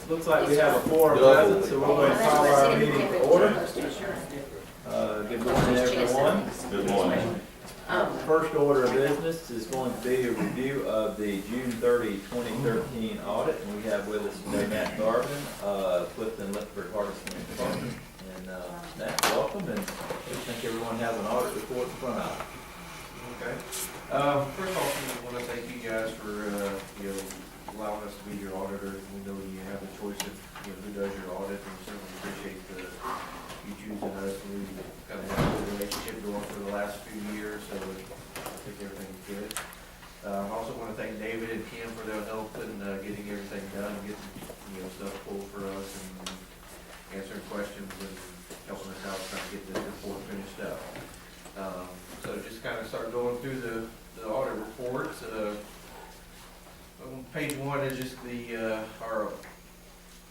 Looks like we have a quorum present, so we're going to call our meeting to order. Good morning, everyone. Good morning. First order of business is going to be a review of the June 30, 2013 audit. And we have with us today Matt Garvin, Clifton Lickford Hardison Department. And Matt, welcome, and I think everyone has an audit report in front of them. Okay. First off, I want to thank you guys for allowing us to be your auditor. We know you have a choice of who does your audit, and we certainly appreciate you choosing us. And we've kind of had a good relationship going for the last few years, so I think everything's good. I also want to thank David and Kim for their help in getting everything done, getting stuff pulled for us, and answering questions and helping us out trying to get this report finished up. So just kind of start going through the audit reports. On page one is just our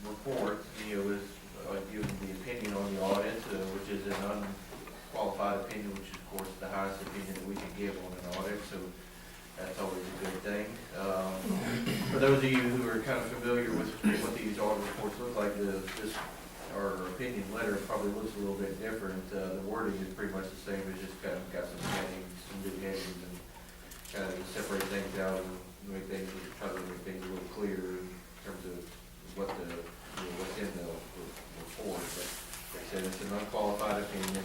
report, with giving the opinion on the audit, which is an unqualified opinion, which is of course the highest opinion that we can give on an audit. So that's always a good thing. For those of you who are kind of familiar with what these audit reports look like, our opinion letter probably looks a little bit different. The wording is pretty much the same. It's just kind of got some headings, some new headings, and kind of separate things out and try to make things a little clearer in terms of what's in the report. But like I said, it's an unqualified opinion.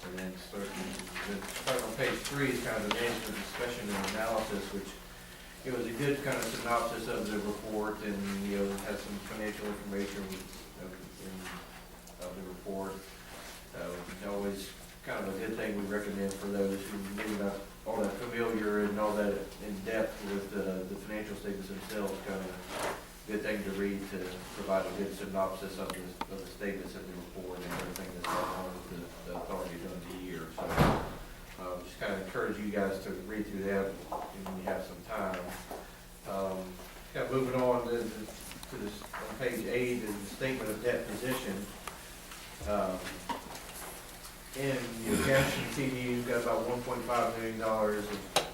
And then starting on page 3 is kind of the management discussion and analysis, which it was a good kind of synopsis of the report, and has some financial information of the report. It's always kind of a good thing we recommend for those who maybe not all that familiar and all that in depth with the financial statements themselves. Kind of a good thing to read to provide a good synopsis of the statements of the report and everything that's going on with the authority during the year. So just kind of encourage you guys to read through that when you have some time. Kind of moving on to this, on page 8 is the statement of debt position. In your cash and CDs, you've got about $1.5 million of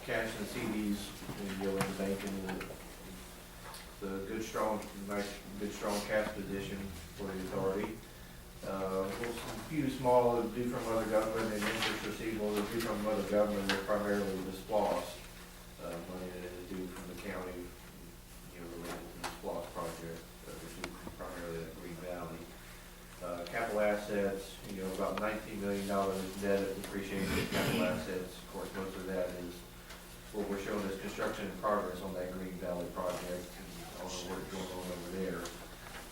cash and CDs in the bank, and the good, strong cash position for the authority. A few small due from other government and interest receivable due from other government, are primarily the SPLOST money that is due from the county, related to the SPLOST project, which is primarily at Green Valley. Capital assets, about $19 million net of depreciation of capital assets. Of course, most of that is what we're showing as construction in progress on that Green Valley project and all the work going on over there.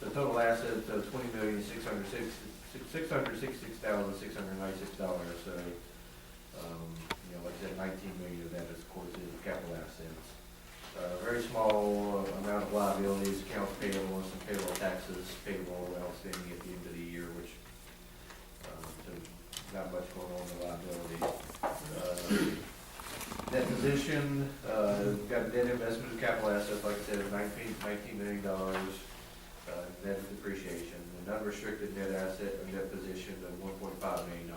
The total assets of $20,666,696. So, like I said, $19 million of that, is, of course, is capital assets. Very small amount of liabilities, accounts payable, and some payroll taxes payable outstanding at the end of the year, which so not much going on in the liabilities. Net position, we've got net investment of capital assets, like I said, $19 million. Net depreciation, and unrestricted net asset or net position of $1.5 million,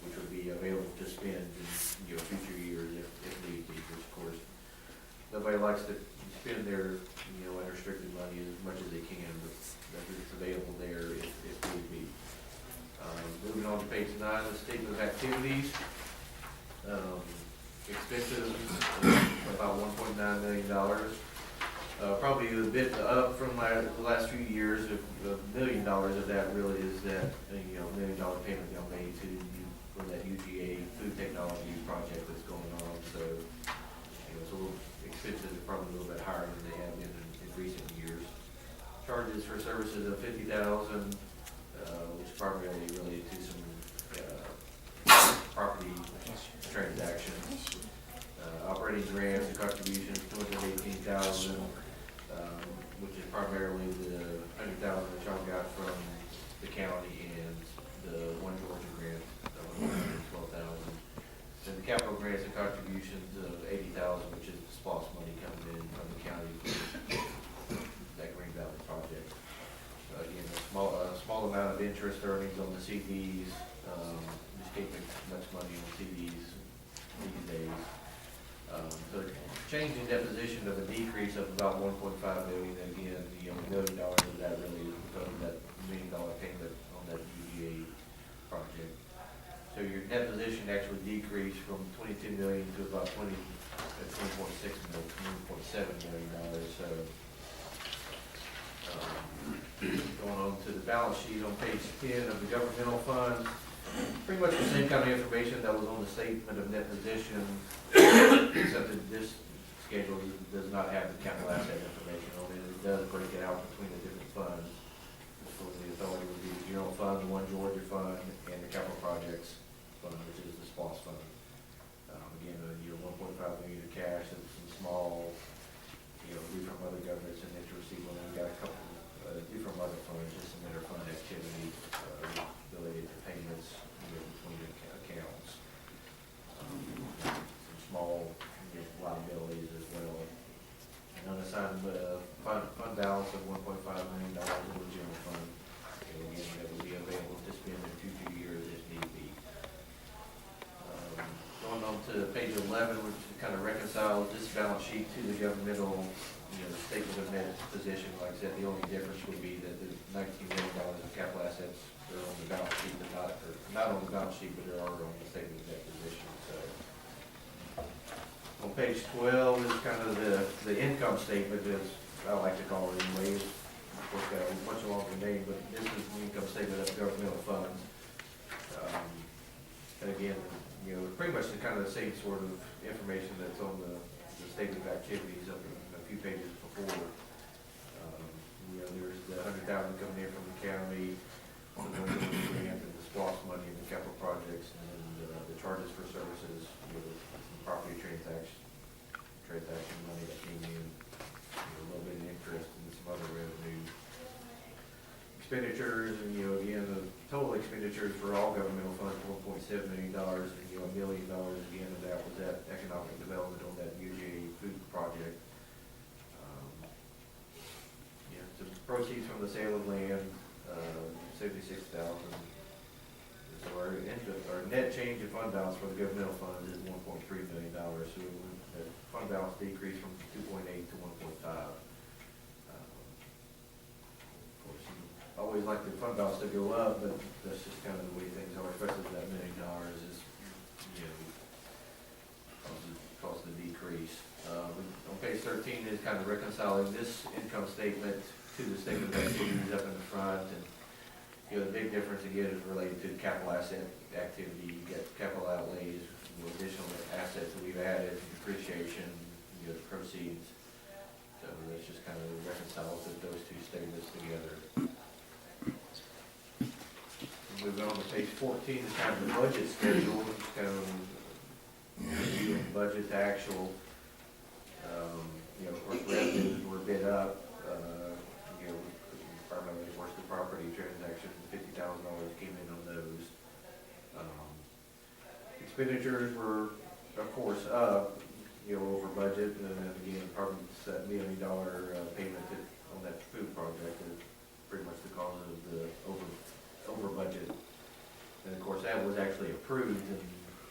which would be available to spend in future years if need be. Which, of course, nobody likes to spend their unrestricted money as much as they can, but it's available there if need be. Moving on to page 9, the statement of activities. Expenses about $1.9 million. Probably a bit up from the last few years. $1 million of that really is that $1 million payment y'all made to for that UGA food technology project that's going on. So it's a little expenses are probably a little bit higher than they have been in recent years. Charges for services of $50,000, which is primarily related to some property transactions. Operating grants and contributions $218,000. Which is primarily the $100,000 that y'all got from the county and the One Georgia grant of $112,000. And the capital grants and contributions of $80,000, which is the SPLOST money coming in from the county for that Green Valley project. Again, a small amount of interest earnings on the CDs. Just can't make much money on CDs these days. So change in deposition of a decrease of about $1.5 million. Again, $1 million of that really is because of that $1 million payment on that UGA project. So your deposition actually decreased from 22 million to about 20.6 million, $20.7 million. So going on to the balance sheet on page 10 of the governmental funds, pretty much the same kind of information that was on the statement of net position, except that this schedule does not have the capital asset information on it. It does break it out between the different funds. So the authority would be the general fund, the One Georgia fund, and the capital projects fund, which is the SPOS fund. Again, $1.5 million of cash and some small, due from other governments and interest receivable. We've got a couple due from other funds, just some interfund activity related to payments between the accounts. Some small liabilities as well. And unassigned fund balance of $1.5 million in the general fund. Again, that will be available to spend in future years if need be. Going on to page 11, which kind of reconciles this balance sheet to the governmental statement of net position. Like I said, the only difference would be that the $19 million of capital assets are on the balance sheet, but not on the balance sheet, but they are on the statement of net position. So on page 12 is kind of the income statement, as I like to call it anyways. Of course, got a much longer name, but this is the income statement of governmental funds. And again, pretty much the kind of the same sort of information that's on the statement of activities up a few pages before. There's the $100,000 coming in from the county, on the grant and the SPOS money and the capital projects, and the charges for services, some property transaction money that came in, a little bit of interest and some other revenue. Expenditures, and again, the total expenditures for all governmental funds, $1.7 million, and $1 million again of that was that economic development on that UGA food project. Some proceeds from the sale of land, $76,000. So our net change in fund balance for the governmental funds is $1.3 million. So the fund balance decreased from 2.8 to 1.5. Always like the fund balance to go up, but that's just kind of the way things are, especially with that $1 million is, cause the decrease. On page 13 is kind of reconciling this income statement to the statement of activities up in the front, and the big difference again is related to capital asset activity. You get capital outlays, additional assets that we've added, depreciation, the proceeds. So that's just kind of reconciles those two statements together. Moving on to page 14 is kind of the budget schedule, which kind of budget to actual. Of course, revenues were a bit up. Primarily, of course, the property transaction, $50,000 came in on those. Expenditures were, of course, up, over budget, and then again, probably that $1 million payment on that food project is pretty much the cause of the over budget. And of course, that was actually approved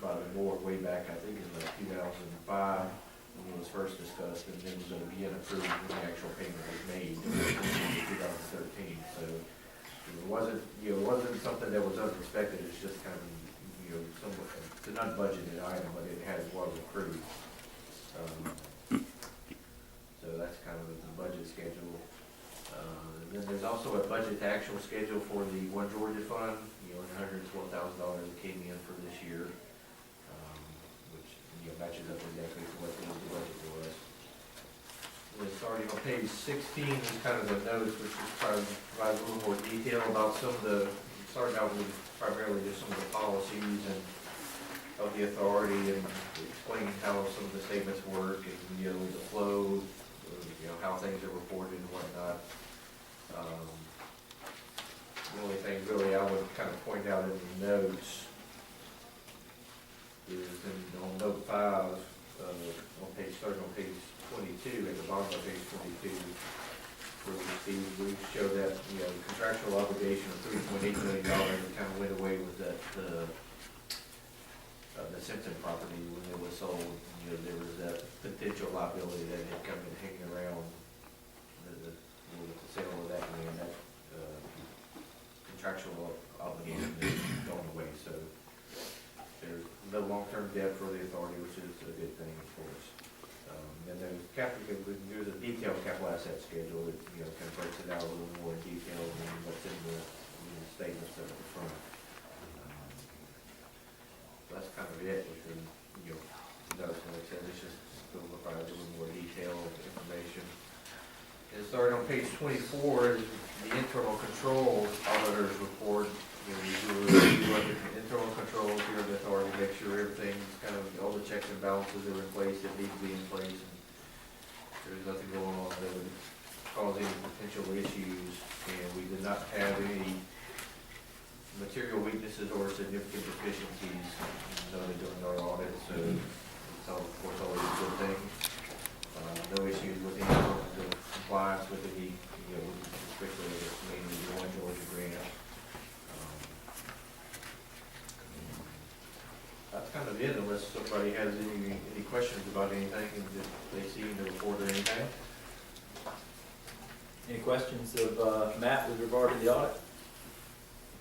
by the board way back, I think, in like 2005 when it was first discussed, and then was again approved when the actual payment was made in 2013. So it wasn't something that was unexpected. It's just kind of somewhat it's an unbudgeted item, but it was approved. So that's kind of the budget schedule. And then there's also a budget to actual schedule for the One Georgia Fund, $112,000 that came in for this year, which matches up exactly to what the budget was. And then starting on page 16 is kind of the notes, which is provides a little more detail about some of the, starting out with primarily just some of the policies and of the authority, and explaining how some of the statements work, and the flow, how things are reported and whatnot. The only thing really I would kind of point out in the notes is on note 5, starting on page 22, at the bottom of page 22, where we show that contractual obligation of $3.8 million that kind of went away with that the Simpson property when it was sold. there was a potential liability that had come in hanging around with the sale of that land, that contractual obligation is going away, so there's no long-term debt for the authority, which is a good thing, of course. And then there's a detailed capital asset schedule that, kind of breaks it out a little more in detail than what's in the statements at the front. That's kind of it with the, notes, and like I said, it's just to provide a little more detailed information. And starting on page 24 is the internal controls auditor's report. We do a review of the internal controls here of the authority, make sure everything's kind of, all the checks and balances are in place that need to be in place. And there's nothing going on that would cause any potential issues, and we did not have any material weaknesses or significant deficiencies noted during our audit, so it's all, of course, always a good thing. No issues with any sort of compliance with any, especially mainly the One Georgia grant. That's kind of it, unless somebody has any questions about anything that they see in the report or anything. Any questions of Matt with regard to the audit?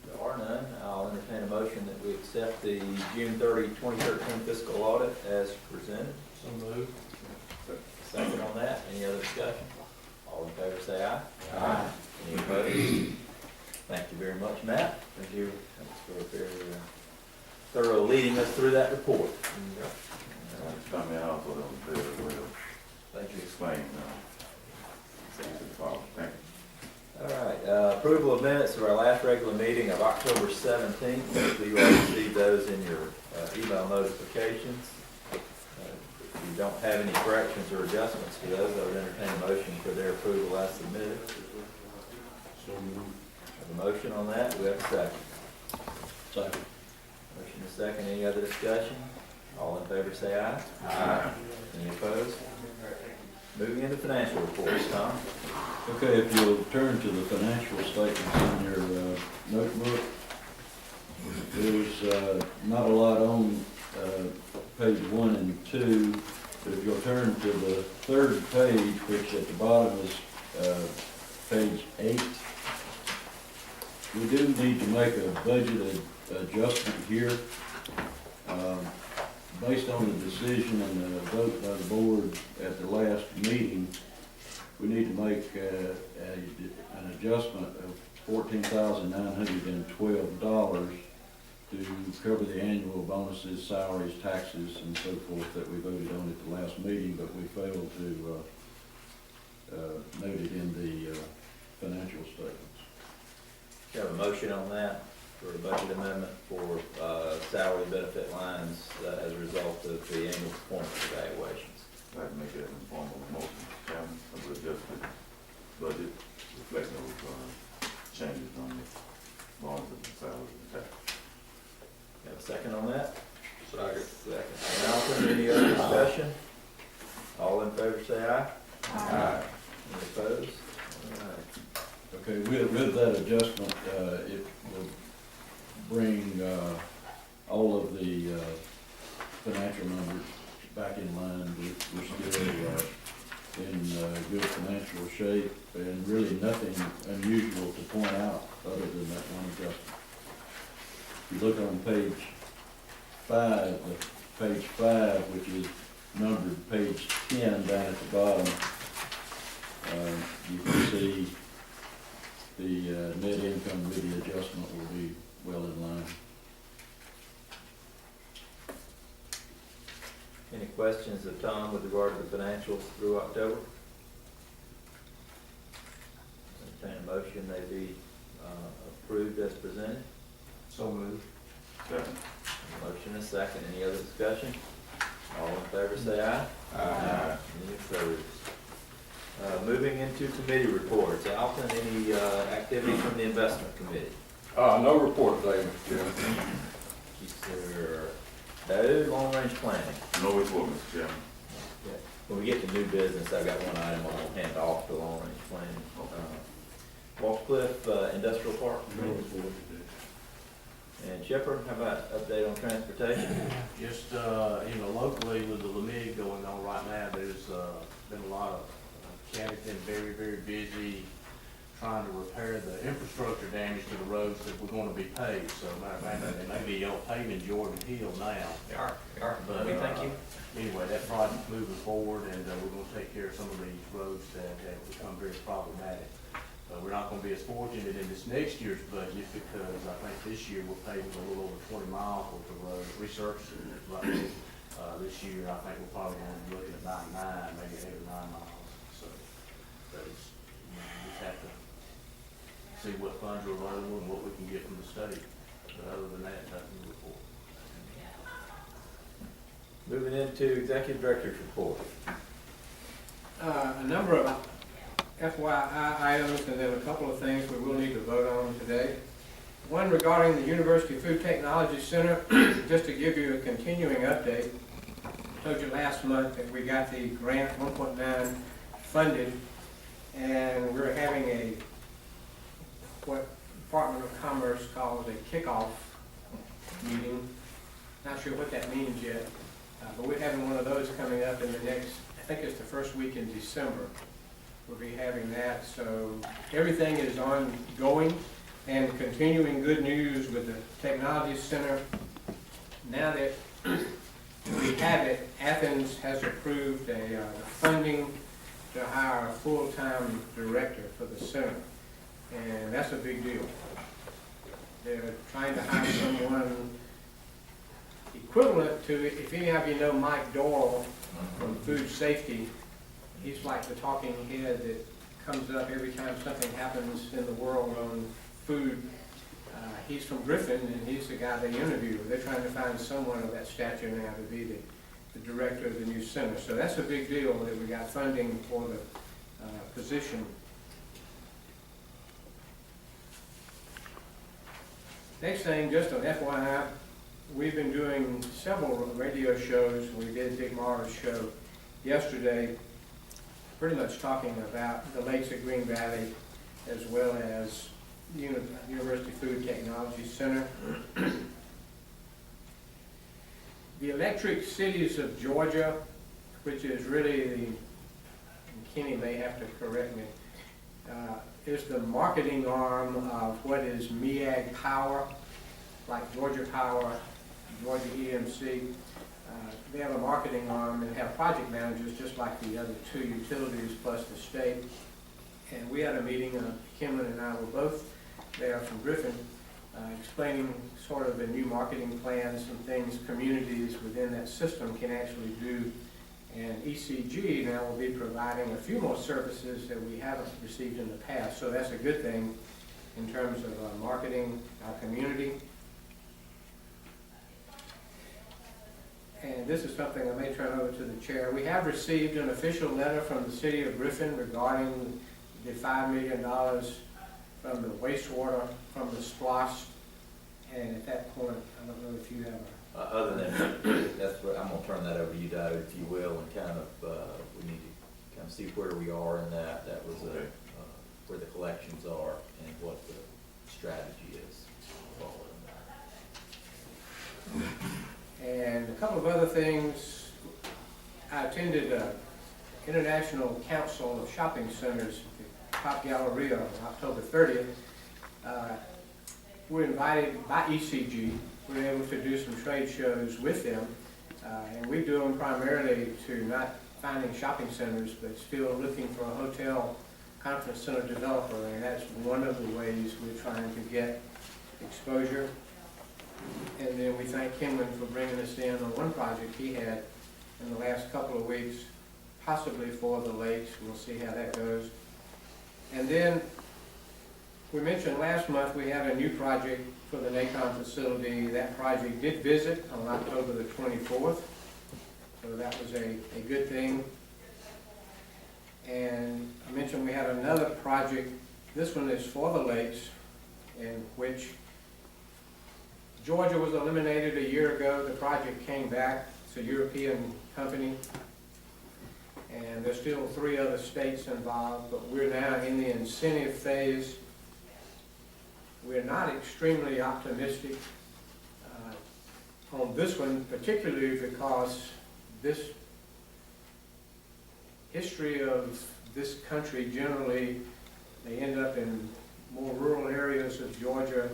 If there are none, I'll entertain a motion that we accept the June 30, 2013 fiscal audit as presented. So moved. Second on that. Any other discussion? All in favor say aye. Aye. Any opposed? Thank you very much, Matt. Thank you. Thanks for very thorough leading us through that report. Come in also on the well. Thank you. Explain, things that follow. Thank you. All right, approval of minutes of our last regular meeting of October 17th. Hopefully you all received those in your email notifications. If you don't have any corrections or adjustments to those, I would entertain a motion for their approval as submitted. So moved. Have a motion on that. Do we have a second? Second. Motion is second. Any other discussion? All in favor say aye. Aye. Any opposed? Moving into financial reports, Tom. Okay, if you'll turn to the financial statements in your notebook, there's not a lot on page 1 and 2, but if you'll turn to the third page, which at the bottom is page 8, we do need to make a budget adjustment here. Based on the decision and the vote by the board at the last meeting, we need to make an adjustment of $14,912 to cover the annual bonuses, salaries, taxes, and so forth that we voted on at the last meeting, but we failed to note it in the financial statements. You have a motion on that for a budget amendment for salary benefit lines as a result of the annual performance evaluations. I'd like to make that in the form of a motion, Chairman, of the adjusted budget, reflecting those changes on the bonuses and salaries and taxes. You have a second on that? Second. Malcolm, any other discussion? All in favor say aye. Aye. Any opposed? All right. Okay, with that adjustment, it will bring all of the financial numbers back in line. We're still in good financial shape, and really nothing unusual to point out other than that one adjustment. If you look on page 5, which is numbered page 10 down at the bottom, you can see the net income with the adjustment will be well in line. Any questions of Tom with regard to the financials through October? Entertain a motion they be approved as presented. So moved. Second. Motion is second. Any other discussion? All in favor say aye. Aye. Any opposed? Moving into committee reports. Alton, any activity from the investment committee? No report today, Mr. Chairman. Sir, no long range planning. No report, Mr. Chairman. Okay. When we get to new business, I've got one item I'll hand off to long range planning. Walsh Cliff Industrial Park. No report today. And Shepherd, how about update on transportation? Just, locally with the LMIG going on right now, there's, been a lot of, county's been very, very busy trying to repair the infrastructure damage to the roads that we're gonna be paved. So matter of fact, they may be on paving Jordan Hill now. They are, But, we thank you. Anyway, that project's moving forward, and we're gonna take care of some of these roads that have become very problematic. We're not gonna be as fortunate in this next year's budget, because I think this year we're paving a little over 20 miles worth of road, resurfacing it. This year, I think we're probably gonna be looking at about 9, maybe 8 or 9 miles. So, but it's, we just have to see what funds are available and what we can get from the state. But other than that, nothing to report. Moving into executive director's report. A number of FYI items and then a couple of things we will need to vote on today. One regarding the University Food Technology Center, just to give you a continuing update. I told you last month that we got the grant 1.9 funded, and we're having a, what Department of Commerce calls a kickoff meeting. Not sure what that means yet, but we're having one of those coming up in the next, I think it's the first week in December. We'll be having that, so everything is ongoing and continuing. Good news with the Technology Center. Now that we have it, Athens has approved the funding to hire a full-time director for the center, and that's a big deal. They're trying to hire someone equivalent to, if any of you know Mike Doyle from Food Safety. He's like the talking head that comes up every time something happens in the world on food. He's from Griffin, and he's the guy they interview. They're trying to find someone of that stature now to be the director of the new center. So that's a big deal that we got funding for the position. Next thing, just an FYI, we've been doing several radio shows. We did Dick Mars' show yesterday, pretty much talking about the lakes of Green Valley as well as University Food Technology Center. The Electric Cities of Georgia, which is really the, and Kenny may have to correct me, is the marketing arm of what is MEAG Power, like Georgia Power, Georgia EMC. They have a marketing arm and have project managers just like the other two utilities plus the state. And we had a meeting, Kimlin and I were both there from Griffin, explaining sort of the new marketing plans and things communities within that system can actually do. And ECG now will be providing a few more services that we haven't received in the past. So that's a good thing in terms of marketing our community. And this is something I may turn over to the chair. We have received an official letter from the city of Griffin regarding the $5 million from the wastewater from the SPLOST. And at that point, I don't know if you have a... Other than, that's what, I'm gonna turn that over to you, Dave, if you will, and kind of, we need to kind of see where we are in that. That was where the collections are and what the strategy is following that. And a couple of other things. I attended an International Council of Shopping Centers at the Top Galleria on October 30th. We're invited by ECG. We're able to do some trade shows with them. And we do them primarily to not finding shopping centers, but still looking for a hotel conference center developer. And that's one of the ways we're trying to get exposure. And then we thank Kimlin for bringing us in on one project he had in the last couple of weeks, possibly for the lakes. We'll see how that goes. And then we mentioned last month we had a new project for the NACON facility. That project did visit on October the 24th, so that was a good thing. And I mentioned we had another project. This one is for the lakes, in which Georgia was eliminated a year ago. The project came back. It's a European company. And there's still 3 other states involved, but we're now in the incentive phase. We're not extremely optimistic on this one particularly because this history of this country generally, they end up in more rural areas of Georgia.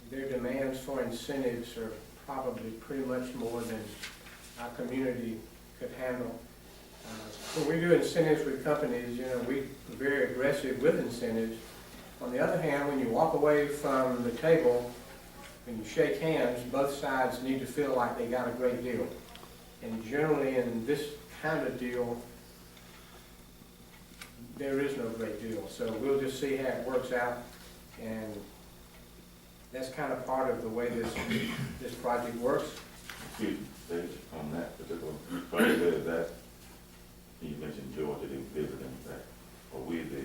Their demands for incentives are probably pretty much more than our community could handle. When we do incentives with companies, we're very aggressive with incentives. On the other hand, when you walk away from the table, when you shake hands, both sides need to feel like they got a great deal. And generally in this kind of deal, there is no great deal. So we'll just see how it works out. And that's kind of part of the way this project works. Excuse me, Dave, on that particular project, there, that, you mentioned Georgia, they were visiting that. Are we the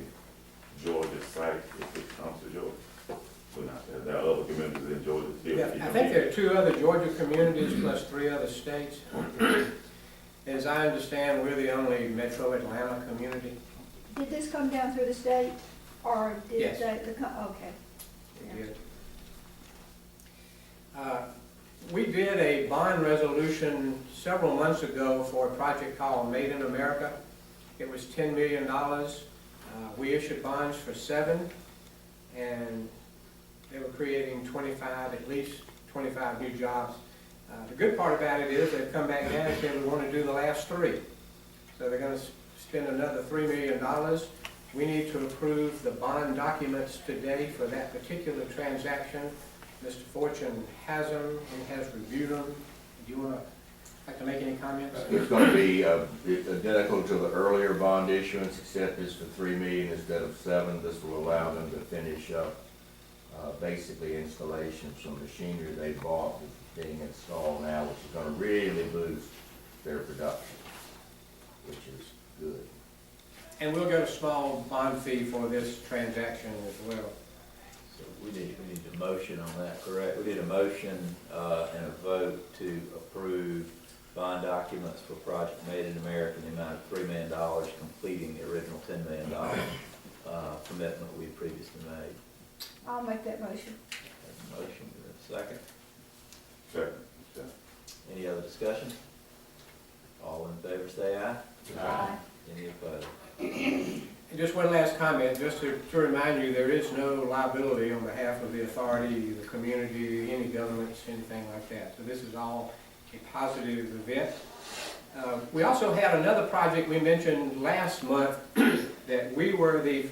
Georgia site if it comes to Georgia? We're not, there are other communities in Georgia still. Yeah, I think there are 2 other Georgia communities plus 3 other states. As I understand, we're the only metro Atlanta community. Did this come down through the state, or did Yes. okay. We did. We did a bond resolution several months ago for a project called Made in America. It was $10 million. We issued bonds for 7, and they were creating at least 25 new jobs. The good part about it is they've come back now and said we want to do the last 3. So they're going to spend another $3 million. We need to approve the bond documents today for that particular transaction. Mr. Fortune has them, he has reviewed them. Do you like to make any comments? It's gonna be identical to the earlier bond issuance, except it's for $3 million instead of 7. This will allow them to finish up basically installation of some machinery they bought is being installed now, which is gonna really boost their production, which is good. And we'll get a small bond fee for this transaction as well. So we need a motion on that, correct? We need a motion and a vote to approve bond documents for Project Made in America in the amount of $3 million, completing the original $10 million commitment we previously made. I'll make that motion. Have a motion, do we have a second? Second. Any other discussion? All in favor say aye. Aye. Any opposed? And just one last comment, just to remind you, there is no liability on behalf of the authority, the community, any governments, anything like that. So this is all a positive event. We also had another project we mentioned last month that we were the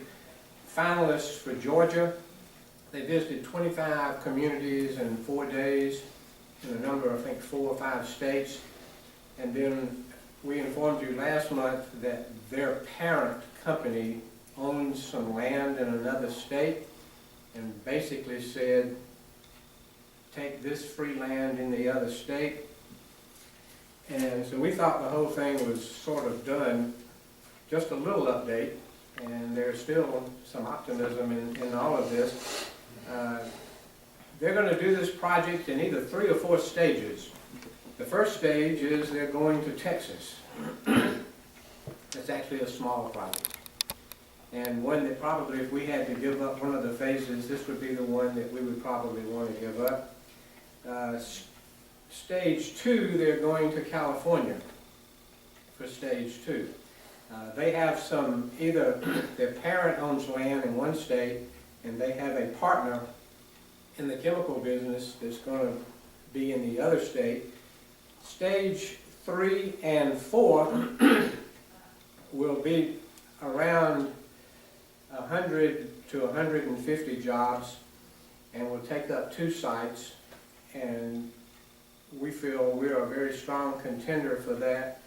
finalists for Georgia. They visited 25 communities in 4 days in a number, I think 4 or 5 states. And then we informed you last month that their parent company owns some land in another state and basically said, take this free land in the other state. And so we thought the whole thing was sort of done. Just a little update, and there's still some optimism in all of this. They're going to do this project in either 3 or 4 stages. The first stage is they're going to Texas. It's actually a small project. And one that probably, if we had to give up one of the phases, this would be the one that we would probably want to give up. Stage 2, they're going to California for stage 2. They have some, either their parent owns land in one state, and they have a partner in the chemical business that's going to be in the other state. Stage 3 and 4 will be around 100 to 150 jobs, and will take up 2 sites, and we feel we're a very strong contender for that,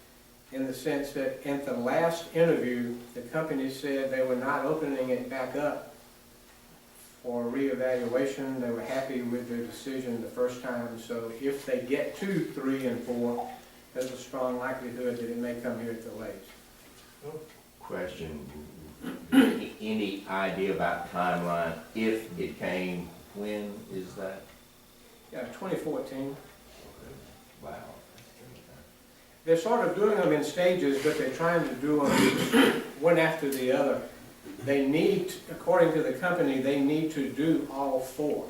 in the sense that in the last interview, the company said they were not opening it back up for reevaluation. They were happy with their decision the first time. So if they get to 3 and 4, there's a strong likelihood that it may come here at the Lakes. Question, any idea about timeline? If it came, when is that? Yeah, 2014. Wow. They're sort of doing them in stages, but they're trying to do them one after the other. They need, according to the company, they need to do all 4.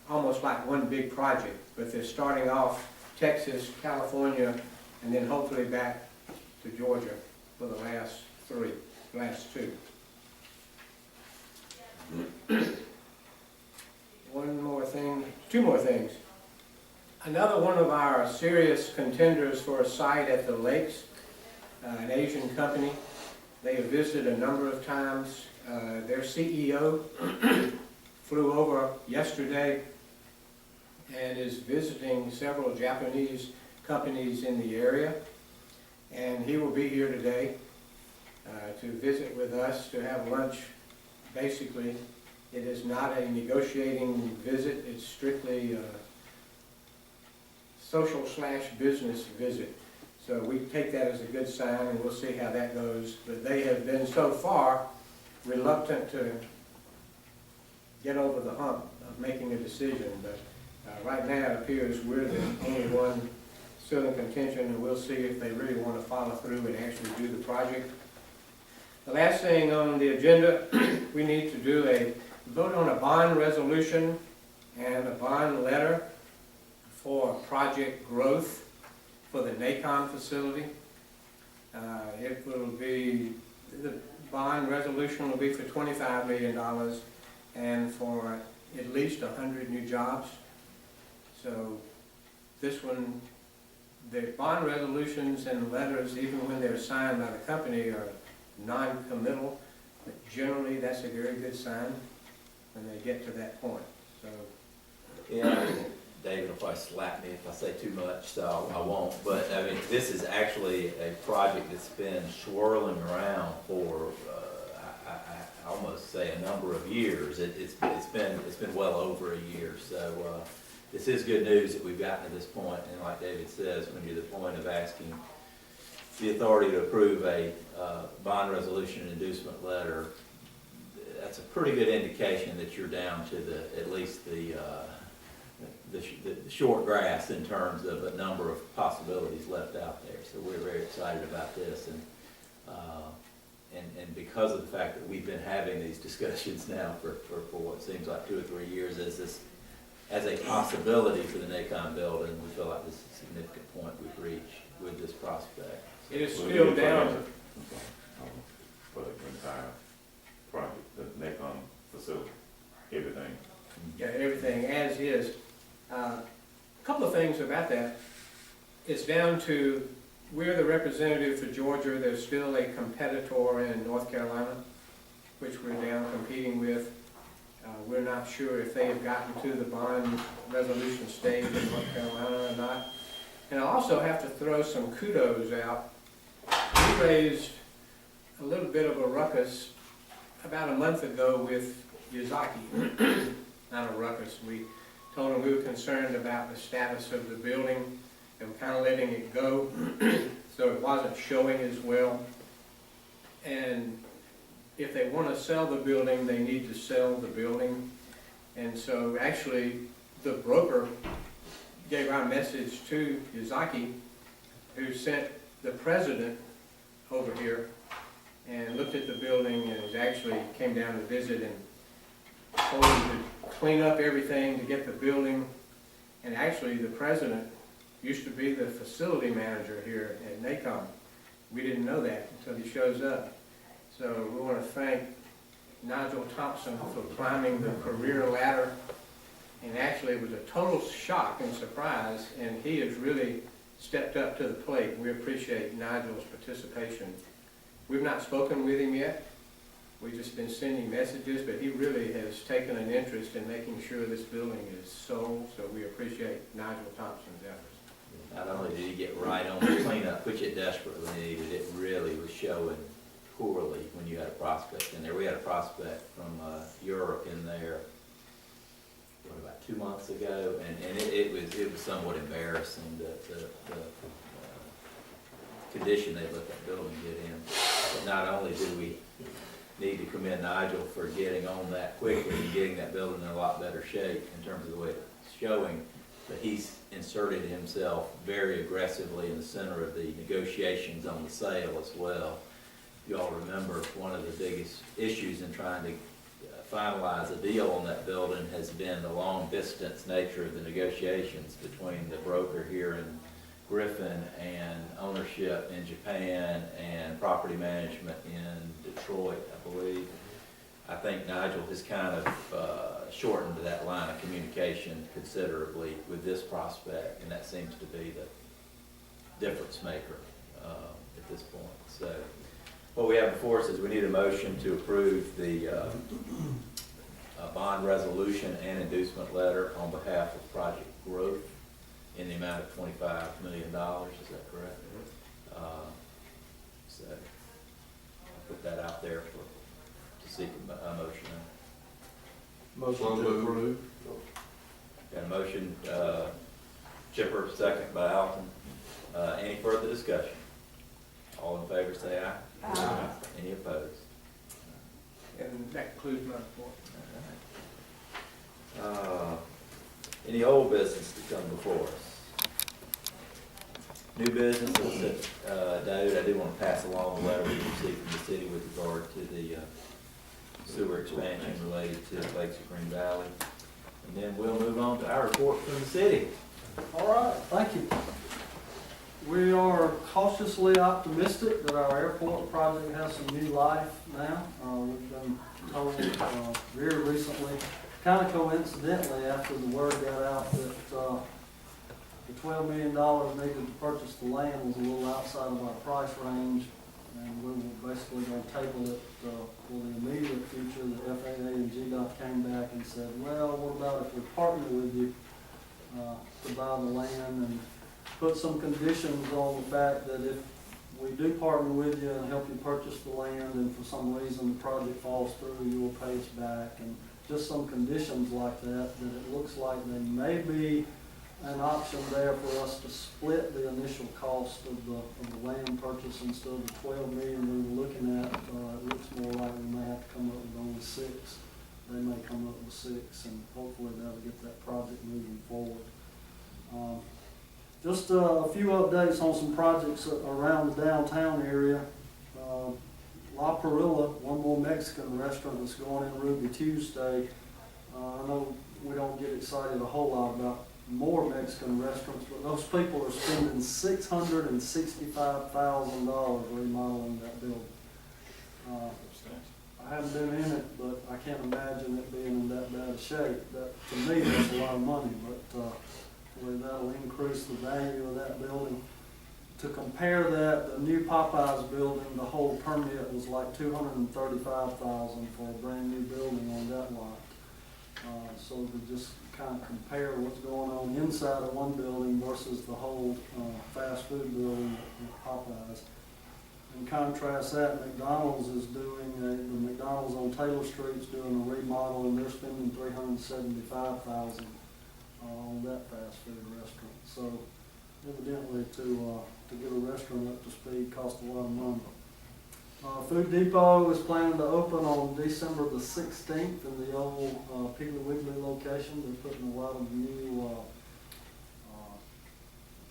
almost like one big project, but they're starting off Texas, California, and then hopefully back to Georgia for the last two. Two more things. Another one of our serious contenders for a site at the lakes, an Asian company. They have visited a number of times. Their CEO flew over yesterday and is visiting several Japanese companies in the area. And he will be here today to visit with us, to have lunch. Basically, it is not a negotiating visit, it's strictly a social/business visit. So we take that as a good sign, and we'll see how that goes. But they have been so far reluctant to get over the hump of making a decision. But right now, it appears we're the only one still in contention, and we'll see if they really want to follow through and actually do the project. The last thing on the agenda, we need to do a vote on a bond resolution and a bond letter for project growth for the NACOM facility. It will be, the bond resolution will be for $25 million and for at least 100 new jobs. So this one, the bond resolutions and letters, even when they're signed by the company, are non-committal, but generally that's a very good sign when they get to that point. So, Yeah, David will probably slap me if I say too much, so I won't. But I mean, this is actually a project that's been swirling around for, I almost say a number of years. It's been well over a year. So this is good news that we've gotten to this point. And like David says, when you're at the point of asking the authority to approve a bond resolution and inducement letter, that's a pretty good indication that you're down to at least the short grass in terms of a number of possibilities left out there. So we're very excited about this, and because of the fact that we've been having these discussions now for what seems like 2 or 3 years as a possibility for the NACOM building, we feel like this is a significant point we've reached with this prospect. it is still down. For the entire project, the NACOM facility, everything. Yeah, everything as is. A couple of things about that. It's down to, we're the representative for Georgia. There's still a competitor in North Carolina, which we're down competing with. We're not sure if they have gotten to the bond resolution stage in North Carolina or not. And I also have to throw some kudos out. We raised a little bit of a ruckus about a month ago with Yazaki. Not a ruckus. We told them we were concerned about the status of the building and kind of letting it go, so it wasn't showing as well. And if they want to sell the building, they need to sell the building. And so actually, the broker gave our message to Yazaki, who sent the president over here and looked at the building and actually came down to visit and told him to clean up everything to get the building. And actually, the president used to be the facility manager here at NACOM. We didn't know that until he shows up. So we want to thank Nigel Thompson for climbing the career ladder. And actually, it was a total shock and surprise, and he has really stepped up to the plate. We appreciate Nigel's participation. We've not spoken with him yet. We've just been sending messages, but he really has taken an interest in making sure this building is sold, so we appreciate Nigel Thompson's efforts. Not only did he get right on the cleanup, which it desperately needed, it really was showing poorly when you had a prospect in there. We had a prospect from Europe in there, about 2 months ago, and it was somewhat embarrassing, the condition they let that building get in. But not only do we need to commend Nigel for getting on that quickly and getting that building in a lot better shape in terms of the way it's showing, but he's inserted himself very aggressively in the center of the negotiations on the sale as well. You all remember one of the biggest issues in trying to finalize a deal on that building has been the long-distance nature of the negotiations between the broker here in Griffin and ownership in Japan and property management in Detroit, I believe. I think Nigel has kind of shortened that line of communication considerably with this prospect, and that seems to be the difference maker at this point. So what we have before us is we need a motion to approve the bond resolution and inducement letter on behalf of Project Growth in the amount of $25 million. Is that correct? So I'll put that out there to seek a motion. Motion to approve. Got a motion, Chipper, second by Alton. Any further discussion? All in favor say aye. Aye. Any opposed? And that concludes my report. All right. Any old business to come before us? New business, David, I do want to pass along the letter we received from the city with regard to the sewer expansion related to Lakes of Green Valley. And then we'll move on to our report from the city. All right, thank you. We are cautiously optimistic that our airport project has some new life now. We've been told very recently, kind of coincidentally, after the word got out that the $12 million needed to purchase the land was a little outside of our price range, and we were basically going to table it for the immediate future. The FAA and GDOT came back and said, well, what about if we partner with you to buy the land, and put some conditions on the fact that if we do partner with you and help you purchase the land and for some reason the project falls through, you will pay us back, and just some conditions like that, that it looks like there may be an option there for us to split the initial cost of the land purchase instead of the $12 million we were looking at. It looks more like we may have to come up with only 6. They may come up with 6, and hopefully that'll get that project moving forward. Just a few updates on some projects around the downtown area. La Perilla, one more Mexican restaurant that's going in Ruby Tuesday. I know we don't get excited a whole lot about more Mexican restaurants, but those people are spending $665,000 remodeling that building. I haven't been in it, but I can't imagine it being in that bad a shape. That, to me, that's a lot of money, but that'll increase the value of that building. To compare that, the new Popeyes building, the whole permit was like $235,000 for a brand new building on that lot. So to just kind of compare what's going on inside of one building versus the whole fast food building at Popeyes. In contrast that, McDonald's is doing, the McDonald's on Taylor Street is doing a remodel, and they're spending $375,000 on that fast food restaurant. So evidently to get a restaurant up to speed costs a lot of money. Food Depot is planning to open on December the 16th in the old Piggly Wiggly location. They're putting a lot of new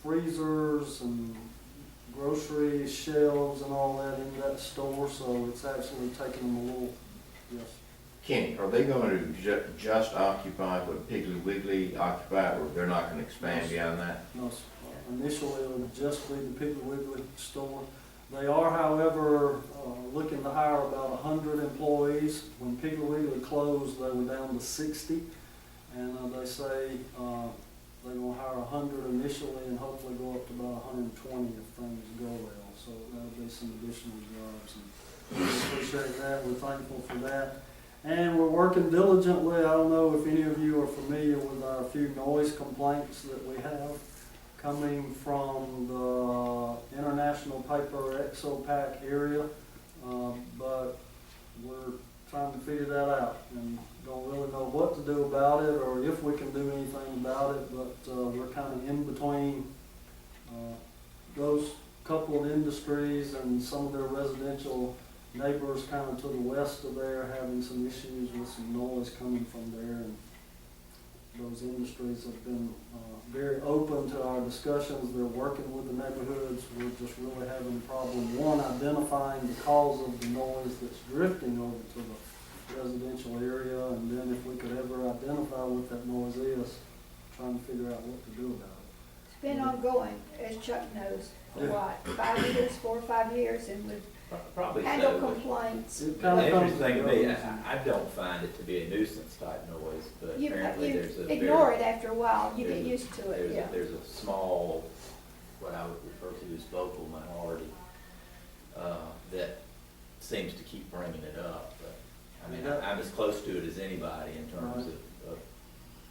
freezers and grocery shelves and all that in that store, so it's actually taking them a little, yes. Kenny, are they going to just occupy what Piggly Wiggly occupied, or they're not going to expand beyond that? No, initially it would just be the Piggly Wiggly store. They are, however, looking to hire about 100 employees. When Piggly Wiggly closed, they were down to 60, and they say they're going to hire 100 initially and hopefully go up to about 120 if things go well. So that'll be some additional jobs, and we appreciate that. We're thankful for that. And we're working diligently. I don't know if any of you are familiar with our few noise complaints that we have coming from the international paper Exopac area, but we're trying to figure that out and don't really know what to do about it or if we can do anything about it, but we're kind of in between those couple of industries and some of their residential neighbors kind of to the west of there having some issues with some noise coming from there, and those industries have been very open to our discussions. They're working with the neighborhoods. We're just really having a problem, one, identifying the cause of the noise that's drifting over to the residential area, and then if we could ever identify what that noise is, trying to figure out what to do about it. It's been ongoing, as Chuck knows, for what, 5 years, 4 or 5 years, and we've Probably handled so. complaints. It The kind of comes. interesting to me, and goes. I don't find it to be a nuisance type noise, but You, apparently there's a you very. ignore it after a while, you get there's a- used to it, there's a- yeah. There's a small, what I would refer to as vocal minority, that seems to keep bringing it up, but, I mean, I'm as close to it as anybody in terms of,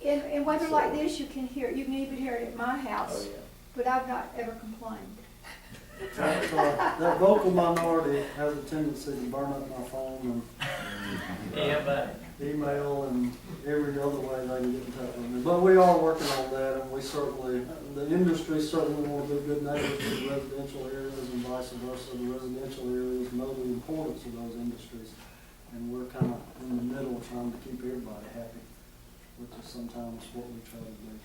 In weather like this, you can even hear it at my oh, house, yeah. but I've not ever complained. That vocal minority has a tendency to burn up my phone Yeah, but. and email and every other way they can get in touch with me. But we are working on that, and we certainly, the industry certainly want to be good neighbors to the residential areas and vice versa. The residential areas know the importance of those industries, and we're kind of in the middle trying to keep everybody happy, which is sometimes what we try to do.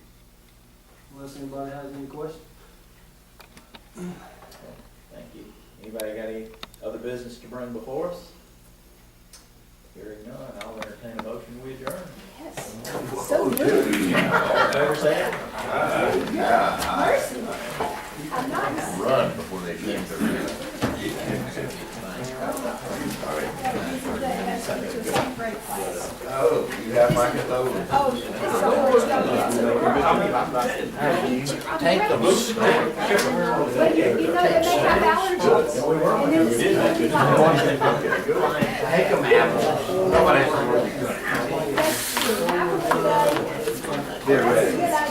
Unless anybody has any questions? Thank you. Anybody got any other business to bring before us? Hearing none, I'll entertain a motion, we adjourn. Yes, so moved. All in favor, say aye. Mercy. I'm not. Run before they change their mind. That's some great place. Oh, you have my condolences. Oh, it's so much going Take them. But you know that they have allergies. And then it's Take them apples. Nobody's gonna be good. They're ready. That's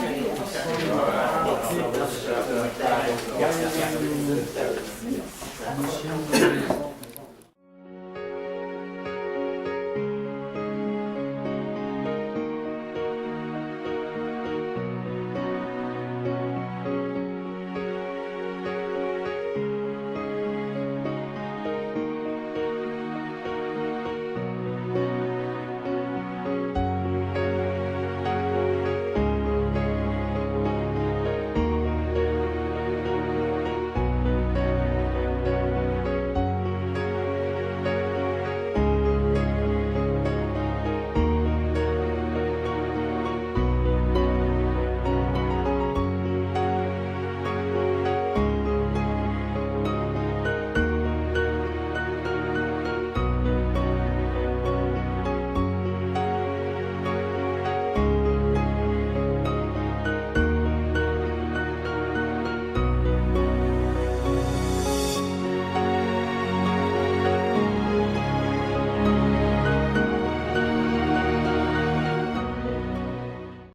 a good idea.